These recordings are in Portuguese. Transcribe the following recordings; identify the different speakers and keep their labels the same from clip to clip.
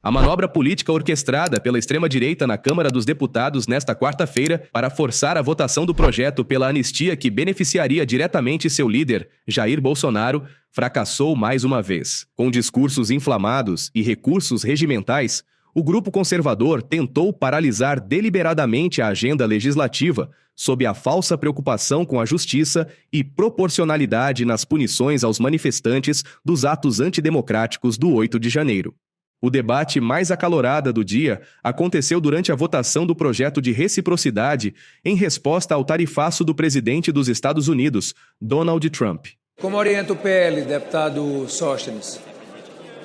Speaker 1: A manobra política orquestrada pela extrema-direita na Câmara dos Deputados nesta quarta-feira para forçar a votação do projeto pela anistia que beneficiaria diretamente seu líder, Jair Bolsonaro, fracassou mais uma vez. Com discursos inflamados e recursos regimentais, o grupo conservador tentou paralisar deliberadamente a agenda legislativa sob a falsa preocupação com a justiça e proporcionalidade nas punições aos manifestantes dos atos antidemocráticos do 8 de janeiro. O debate mais acalorado do dia aconteceu durante a votação do projeto de reciprocidade em resposta ao tarifaço do presidente dos Estados Unidos, Donald Trump.
Speaker 2: Como orienta o PL, deputado Sóstenes?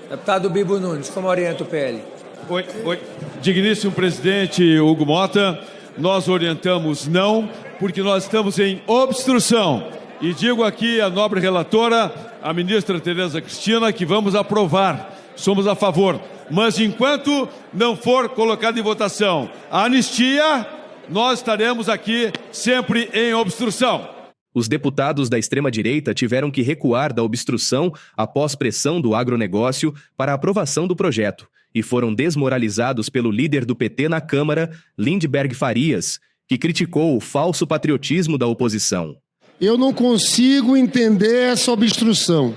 Speaker 2: Deputado Bibo Nunes, como orienta o PL?
Speaker 3: Oi. Digníssimo presidente Hugo Mota, nós orientamos não, porque nós estamos em obstrução. E digo aqui à nobre relatora, a ministra Tereza Cristina, que vamos aprovar. Somos a favor, mas enquanto não for colocado em votação a anistia, nós estaremos aqui sempre em obstrução.
Speaker 1: Os deputados da extrema-direita tiveram que recuar da obstrução após pressão do agronegócio para a aprovação do projeto e foram desmoralizados pelo líder do PT na Câmara, Lindbergh Farias, que criticou o falso patriotismo da oposição.
Speaker 4: Eu não consigo entender essa obstrução.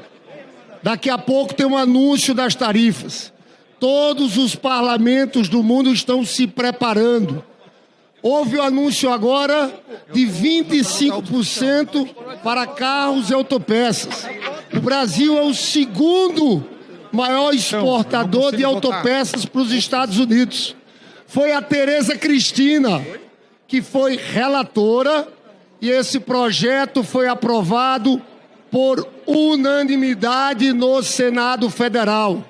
Speaker 4: Daqui a pouco tem um anúncio das tarifas. Todos os parlamentos do mundo estão se preparando. Houve o anúncio agora de 25% para carros e autopeças. O Brasil é o segundo maior exportador de autopeças para os Estados Unidos. Foi a Tereza Cristina que foi relatora e esse projeto foi aprovado por unanimidade no Senado Federal.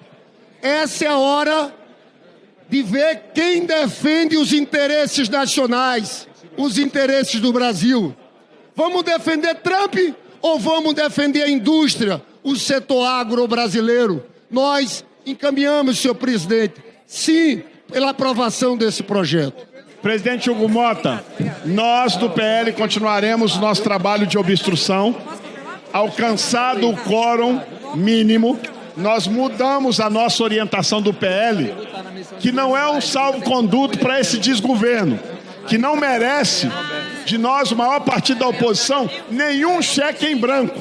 Speaker 4: Essa é a hora de ver quem defende os interesses nacionais, os interesses do Brasil. Vamos defender Trump ou vamos defender a indústria, o setor agro brasileiro? Nós encaminhamos, senhor presidente, sim, pela aprovação desse projeto.
Speaker 5: Presidente Hugo Mota, nós do PL continuaremos o nosso trabalho de obstrução. Alcançado o quórum mínimo, nós mudamos a nossa orientação do PL, que não é um salvo-conduto para esse desgoverno, que não merece de nós, o maior partido da oposição, nenhum cheque em branco.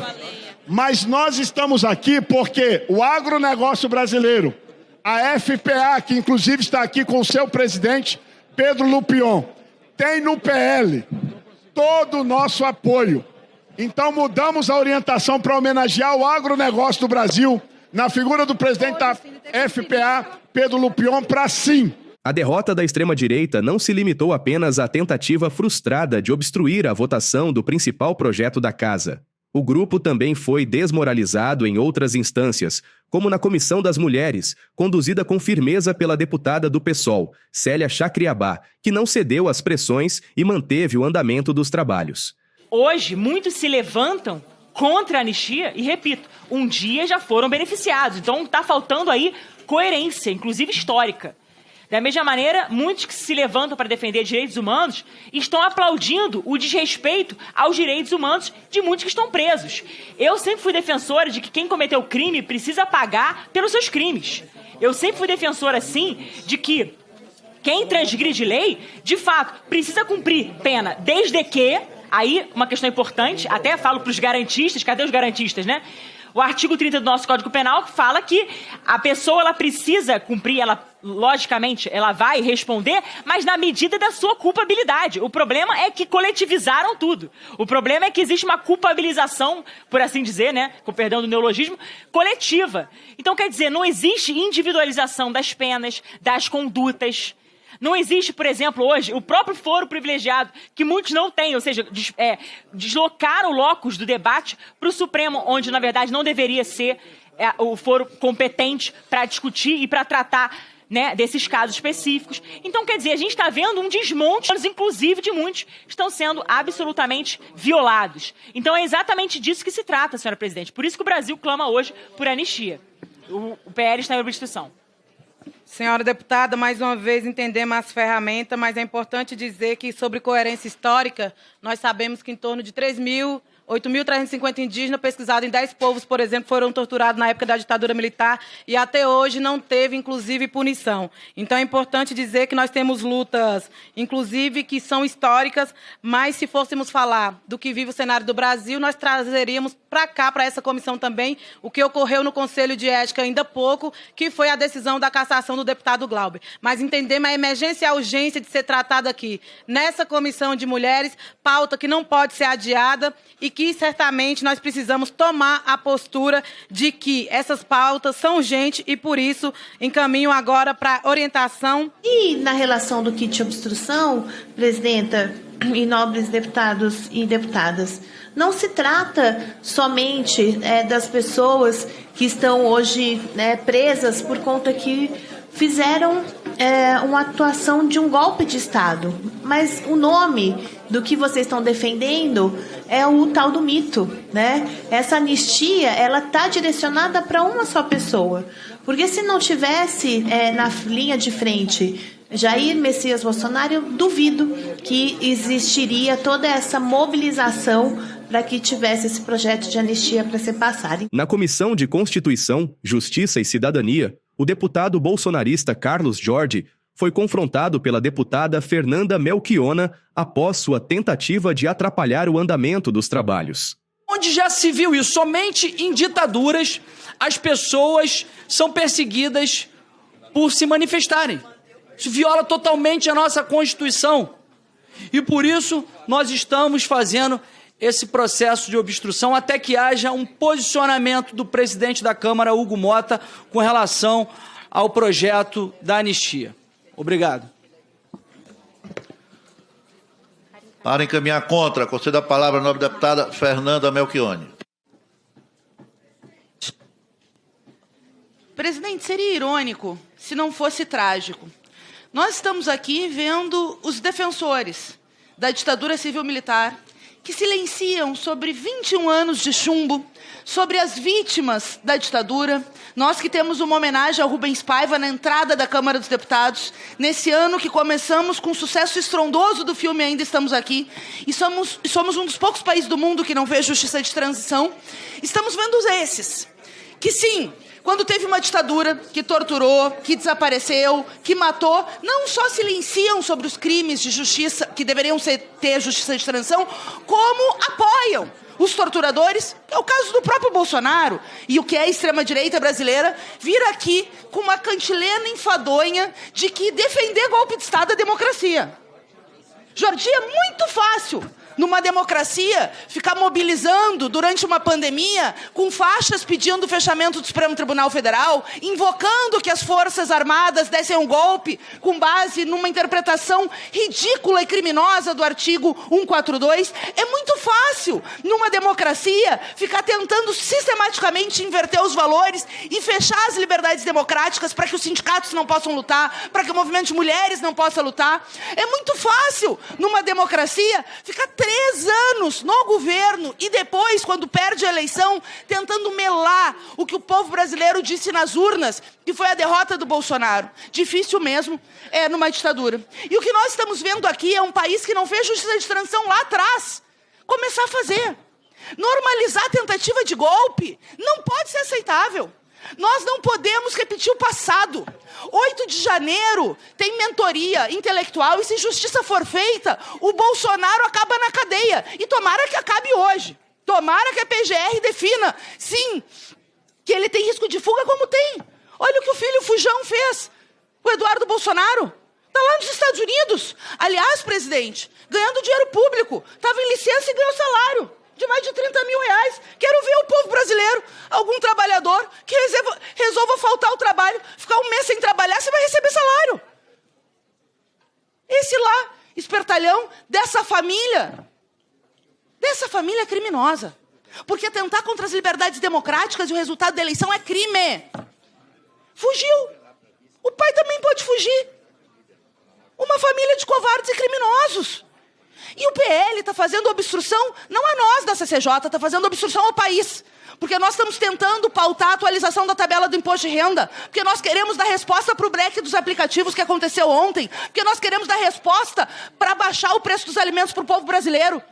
Speaker 5: Mas nós estamos aqui porque o agronegócio brasileiro, a FPA, que inclusive está aqui com o seu presidente, Pedro Lupion, tem no PL todo o nosso apoio. Então mudamos a orientação para homenagear o agronegócio do Brasil na figura do presidente da FPA, Pedro Lupion, para sim.
Speaker 1: A derrota da extrema-direita não se limitou apenas à tentativa frustrada de obstruir a votação do principal projeto da Casa. O grupo também foi desmoralizado em outras instâncias, como na Comissão das Mulheres, conduzida com firmeza pela deputada do PSOL, Célia Chacriabá, que não cedeu às pressões e manteve o andamento dos trabalhos.
Speaker 6: Hoje, muitos se levantam contra a anistia e, repito, um dia já foram beneficiados. Então, está faltando aí coerência, inclusive histórica. Da mesma maneira, muitos que se levantam para defender direitos humanos estão aplaudindo o desrespeito aos direitos humanos de muitos que estão presos. Eu sempre fui defensora de que quem cometeu crime precisa pagar pelos seus crimes. Eu sempre fui defensora, sim, de que quem transgride lei, de fato, precisa cumprir pena, desde que... Aí, uma questão importante, até falo para os garantistas, cadê os garantistas, né? O artigo 30 do nosso Código Penal fala que a pessoa ela precisa cumprir, ela logicamente, ela vai responder, mas na medida da sua culpabilidade. O problema é que coletivizaram tudo. O problema é que existe uma culpabilização, por assim dizer, né, com perdão do neologismo, coletiva. Então, quer dizer, não existe individualização das penas, das condutas. Não existe, por exemplo, hoje, o próprio foro privilegiado, que muitos não têm, ou seja, deslocar o locus do debate para o Supremo, onde, na verdade, não deveria ser o foro competente para discutir e para tratar, né, desses casos específicos. Então, quer dizer, a gente está vendo um desmonte, inclusive de muitos, estão sendo absolutamente violados. Então, é exatamente disso que se trata, senhora presidente. Por isso que o Brasil clama hoje por anistia. O PL está em obstrução.
Speaker 7: Senhora deputada, mais uma vez entendemos as ferramentas, mas é importante dizer que sobre coerência histórica, nós sabemos que em torno de 3 mil 8.350 indígenas pesquisados em 10 povos, por exemplo, foram torturados na época da ditadura militar e até hoje não teve, inclusive, punição. Então, é importante dizer que nós temos lutas, inclusive, que são históricas, mas se fôssemos falar do que vive o cenário do Brasil, nós trazeríamos para cá, para essa comissão também, o que ocorreu no Conselho de Ética ainda há pouco, que foi a decisão da cassação do deputado Glauber. Mas entendemos a emergência e a urgência de ser tratada aqui, nessa comissão de mulheres, pauta que não pode ser adiada e que certamente nós precisamos tomar a postura de que essas pautas são urgentes e, por isso, encaminho agora para orientação.
Speaker 8: E na relação do kit obstrução, presidenta e nobres deputados e deputadas, não se trata somente das pessoas que estão hoje presas por conta que fizeram uma atuação de um golpe de Estado, mas o nome do que vocês estão defendendo é o tal do mito, né? Essa anistia, ela está direcionada para uma só pessoa, porque se não tivesse na linha de frente Jair Messias Bolsonaro, eu duvido que existiria toda essa mobilização para que tivesse esse projeto de anistia para ser passado.
Speaker 1: Na Comissão de Constituição, Justiça e Cidadania, o deputado bolsonarista Carlos Jorge foi confrontado pela deputada Fernanda Melchiona após sua tentativa de atrapalhar o andamento dos trabalhos.
Speaker 9: Onde já se viu isso? Somente em ditaduras as pessoas são perseguidas por se manifestarem. Isso viola totalmente a nossa Constituição. E por isso nós estamos fazendo esse processo de obstrução até que haja um posicionamento do presidente da Câmara, Hugo Mota, com relação ao projeto da anistia. Obrigado.
Speaker 10: Para encaminhar contra, concedo a palavra à nobre deputada Fernanda Melchione.
Speaker 11: Presidente, seria irônico se não fosse trágico. Nós estamos aqui vendo os defensores da ditadura civil-militar que silenciam sobre 21 anos de chumbo, sobre as vítimas da ditadura. Nós que temos uma homenagem ao Rubens Paiva na entrada da Câmara dos Deputados, nesse ano que começamos com o sucesso estrondoso do filme Ainda Estamos Aqui, e somos um dos poucos países do mundo que não vê justiça de transição. Estamos vendo esses, que sim, quando teve uma ditadura que torturou, que desapareceu, que matou, não só silenciam sobre os crimes de justiça, que deveriam ter justiça de transição, como apoiam os torturadores, que é o caso do próprio Bolsonaro, e o que é a extrema-direita brasileira, vir aqui com uma cantilena enfadonha de que defender golpe de Estado é democracia. Jordi, é muito fácil, numa democracia, ficar mobilizando durante uma pandemia com faixas pedindo o fechamento do Supremo Tribunal Federal, invocando que as Forças Armadas dessem um golpe com base numa interpretação ridícula e criminosa do artigo 142. É muito fácil, numa democracia, ficar tentando sistematicamente inverter os valores e fechar as liberdades democráticas para que os sindicatos não possam lutar, para que o movimento de mulheres não possa lutar. É muito fácil, numa democracia, ficar 3 anos no governo e depois, quando perde a eleição, tentando melar o que o povo brasileiro disse nas urnas, que foi a derrota do Bolsonaro. Difícil mesmo é numa ditadura. E o que nós estamos vendo aqui é um país que não fez justiça de transição lá atrás. Começar a fazer. Normalizar a tentativa de golpe não pode ser aceitável. Nós não podemos repetir o passado. 8 de janeiro tem mentoria intelectual e se justiça for feita, o Bolsonaro acaba na cadeia. E tomara que acabe hoje. Tomara que a PGR defina, sim, que ele tem risco de fuga como tem. Olha o que o filho Fujão fez. O Eduardo Bolsonaro está lá nos Estados Unidos. Aliás, presidente, ganhando dinheiro público. Estava em licença e ganhou salário de mais de 30 mil reais. Quero ver o povo brasileiro, algum trabalhador que resolva faltar ao trabalho, ficar um mês sem trabalhar, você vai receber salário. Esse lá, espertalhão dessa família criminosa. Porque atentar contra as liberdades democráticas e o resultado da eleição é crime. Fugiu. O pai também pode fugir. Uma família de covardes e criminosos. E o PL está fazendo obstrução, não a nós da CCJ, está fazendo obstrução ao país. Porque nós estamos tentando pautar a atualização da tabela do imposto de renda. Porque nós queremos dar resposta para o break dos aplicativos que aconteceu ontem. Porque nós queremos dar resposta para baixar o preço dos alimentos para o povo brasileiro.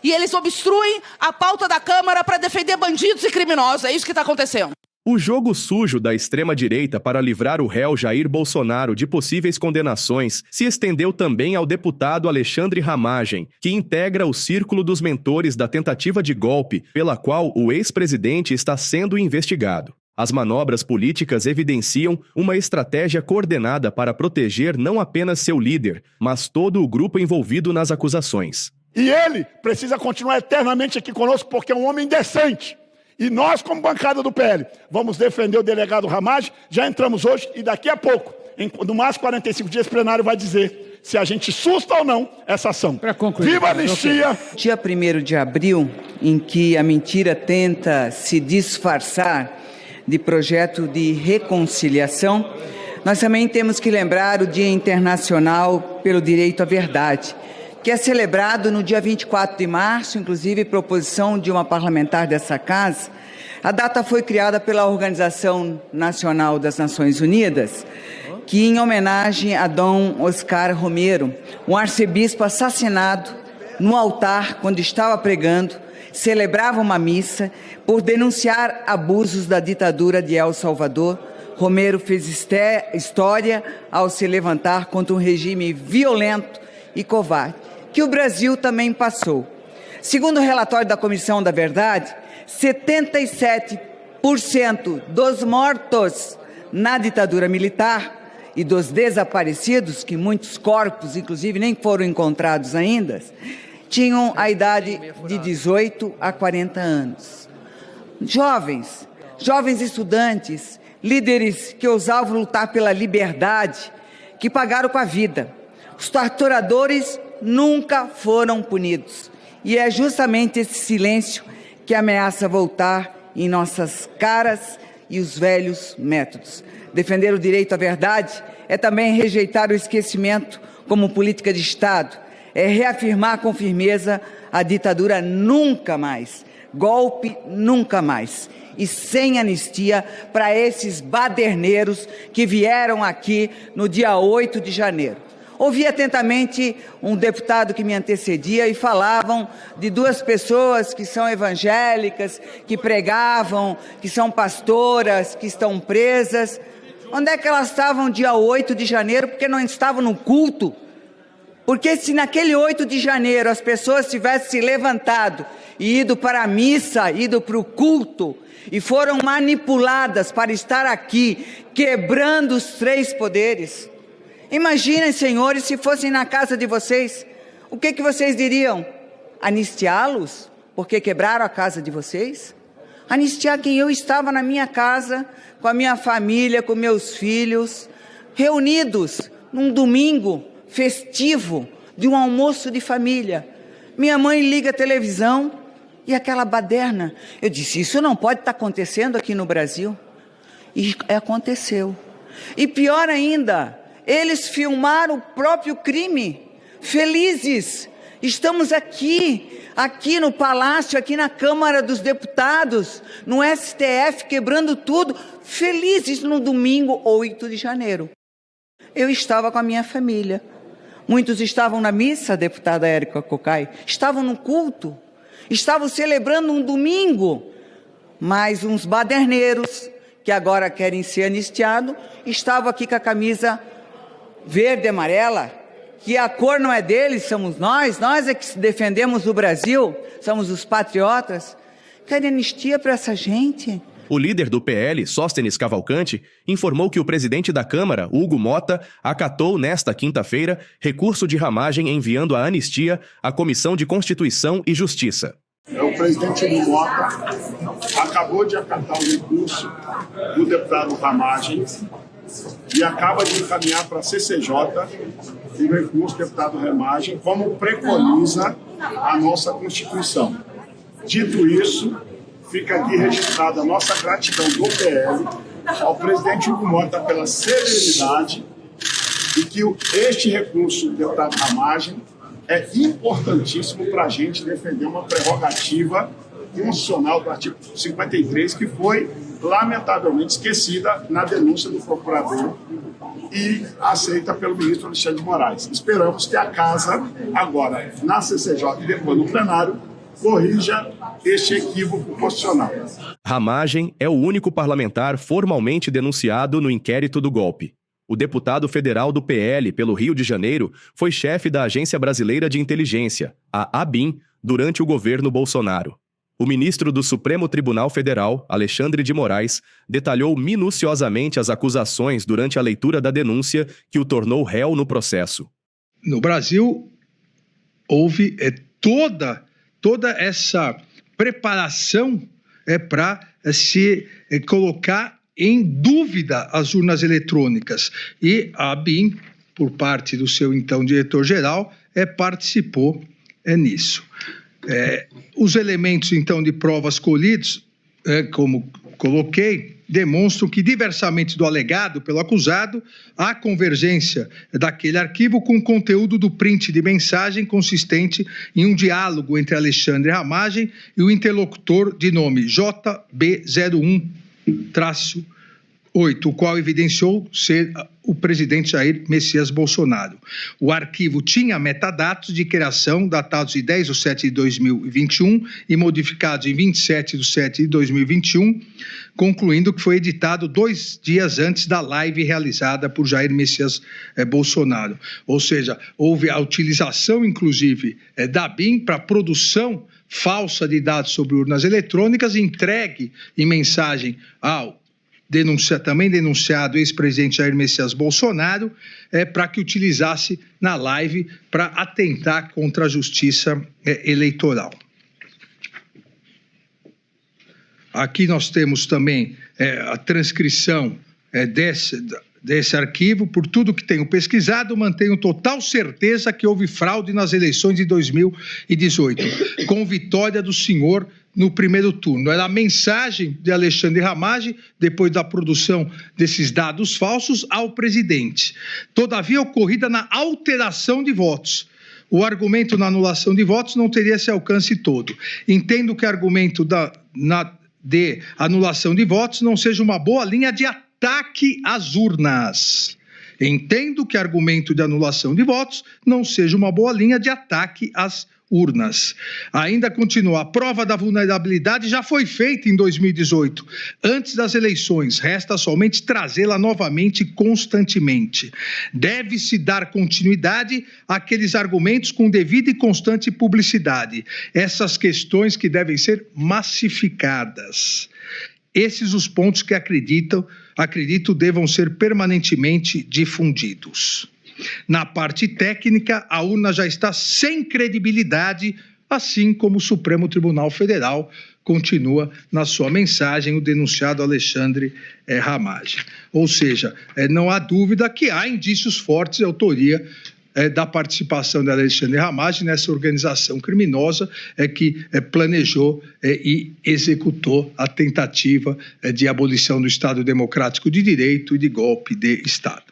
Speaker 11: E eles obstruem a pauta da Câmara para defender bandidos e criminosos. É isso que está acontecendo.
Speaker 1: O jogo sujo da extrema-direita para livrar o réu Jair Bolsonaro de possíveis condenações se estendeu também ao deputado Alexandre Ramagem, que integra o círculo dos mentores da tentativa de golpe pela qual o ex-presidente está sendo investigado. As manobras políticas evidenciam uma estratégia coordenada para proteger não apenas seu líder, mas todo o grupo envolvido nas acusações.
Speaker 5: E ele precisa continuar eternamente aqui conosco porque é um homem decente. E nós, como bancada do PL, vamos defender o delegado Ramagem. Já entramos hoje e daqui a pouco, no máximo 45 dias, o plenário vai dizer se a gente susta ou não essa ação. Viva a anistia!
Speaker 12: Dia 1º de abril, em que a mentira tenta se disfarçar de projeto de reconciliação, nós também temos que lembrar o Dia Internacional pelo Direito à Verdade, que é celebrado no dia 24 de março, inclusive proposição de uma parlamentar dessa casa. A data foi criada pela Organização Nacional das Nações Unidas, que em homenagem a Dom Oscar Romero, um arcebispo assassinado no altar quando estava pregando, celebrava uma missa por denunciar abusos da ditadura de El Salvador. Romero fez história ao se levantar contra um regime violento e covarde, que o Brasil também passou. Segundo o relatório da Comissão da Verdade, 77% dos mortos na ditadura militar e dos desaparecidos, que muitos corpos, inclusive, nem foram encontrados ainda, tinham a idade de 18 a 40 anos. Jovens estudantes, líderes que ousavam lutar pela liberdade, que pagaram com a vida. Os torturadores nunca foram punidos. E é justamente esse silêncio que ameaça voltar em nossas caras e os velhos métodos. Defender o direito à verdade é também rejeitar o esquecimento como política de Estado, é reafirmar com firmeza a ditadura nunca mais, golpe nunca mais. E sem anistia para esses baderneiros que vieram aqui no dia 8 de janeiro. Ouvi atentamente um deputado que me antecedia e falavam de duas pessoas que são evangélicas, que pregavam, que são pastoras, que estão presas. Onde é que elas estavam dia 8 de janeiro? Porque não estavam no culto. Porque se naquele 8 de janeiro as pessoas tivessem se levantado e ido para a missa, ido para o culto, e foram manipuladas para estar aqui, quebrando os três poderes. Imaginem, senhores, se fossem na casa de vocês, o que vocês diriam? Anistiá-los porque quebraram a casa de vocês? Anistiar quem eu estava na minha casa, com a minha família, com meus filhos, reunidos num domingo festivo de um almoço de família. Minha mãe liga a televisão e aquela baderna. Eu disse, isso não pode estar acontecendo aqui no Brasil. E aconteceu. E pior ainda, eles filmaram o próprio crime, felizes. Estamos aqui no Palácio, aqui na Câmara dos Deputados, no STF, quebrando tudo, felizes no domingo 8 de janeiro. Eu estava com a minha família. Muitos estavam na missa, deputada Érica Cocai, estavam no culto, estavam celebrando um domingo, mas uns baderneiros, que agora querem ser anistiados, estavam aqui com a camisa verde e amarela, que a cor não é deles, somos nós é que defendemos o Brasil, somos os patriotas. Querem anistia para essa gente?
Speaker 1: O líder do PL, Sóstenes Cavalcante, informou que o presidente da Câmara, Hugo Mota, acatou nesta quinta-feira recurso de Ramagem enviando a anistia à Comissão de Constituição e Justiça.
Speaker 5: O presidente Hugo Mota acabou de acatar o recurso do deputado Ramagem e acaba de encaminhar para a CCJ o recurso do deputado Ramagem, como preconiza a nossa Constituição. Dito isso, fica aqui registrada a nossa gratidão do PL ao presidente Hugo Mota pela celeridade e que este recurso do deputado Ramagem é importantíssimo para a gente defender uma prerrogativa constitucional do artigo 53, que foi lamentavelmente esquecida na denúncia do procurador e aceita pelo ministro Alexandre de Moraes. Esperamos que a Casa, agora na CCJ e depois no plenário, corrija este equívoco constitucional.
Speaker 1: Ramagem é o único parlamentar formalmente denunciado no inquérito do golpe. O deputado federal do PL pelo Rio de Janeiro foi chefe da Agência Brasileira de Inteligência, a ABIN, durante o governo Bolsonaro. O ministro do Supremo Tribunal Federal, Alexandre de Moraes, detalhou minuciosamente as acusações durante a leitura da denúncia que o tornou réu no processo.
Speaker 13: No Brasil, houve toda essa preparação para se colocar em dúvida as urnas eletrônicas. E a ABIN, por parte do seu então diretor-geral, participou nisso. Os elementos, então, de provas colhidos, como coloquei, demonstram que, diversamente do alegado pelo acusado, há convergência daquele arquivo com o conteúdo do print de mensagem consistente em um diálogo entre Alexandre Ramagem e o interlocutor de nome JB01-8, o qual evidenciou ser o presidente Jair Messias Bolsonaro. O arquivo tinha metadados de criação datados de 10/7/2021 e modificados em 27/7/2021, concluindo que foi editado 2 dias antes da live realizada por Jair Messias Bolsonaro. Ou seja, houve a utilização, inclusive, da BIM para produção falsa de dados sobre urnas eletrônicas, entregue em mensagem ao também denunciado ex-presidente Jair Messias Bolsonaro, para que utilizasse na live para atentar contra a justiça eleitoral. Aqui nós temos também a transcrição desse arquivo. Por tudo que tenho pesquisado, mantenho total certeza que houve fraude nas eleições de 2018, com vitória do senhor no primeiro turno. Era a mensagem de Alexandre Ramagem, depois da produção desses dados falsos, ao presidente. Todavia, ocorrida na alteração de votos. O argumento na anulação de votos não teria esse alcance todo. Entendo que o argumento de anulação de votos não seja uma boa linha de ataque às urnas. Entendo que o argumento de anulação de votos não seja uma boa linha de ataque às urnas. Ainda continua, a prova da vulnerabilidade já foi feita em 2018, antes das eleições, resta somente trazê-la novamente constantemente. Deve-se dar continuidade àqueles argumentos com devida e constante publicidade. Essas questões que devem ser massificadas. Esses os pontos que acredito devam ser permanentemente difundidos. Na parte técnica, a urna já está sem credibilidade, assim como o Supremo Tribunal Federal continua na sua mensagem o denunciado Alexandre Ramagem. Ou seja, não há dúvida que há indícios fortes de autoria da participação de Alexandre Ramagem nessa organização criminosa que planejou e executou a tentativa de abolição do Estado Democrático de Direito e de golpe de Estado.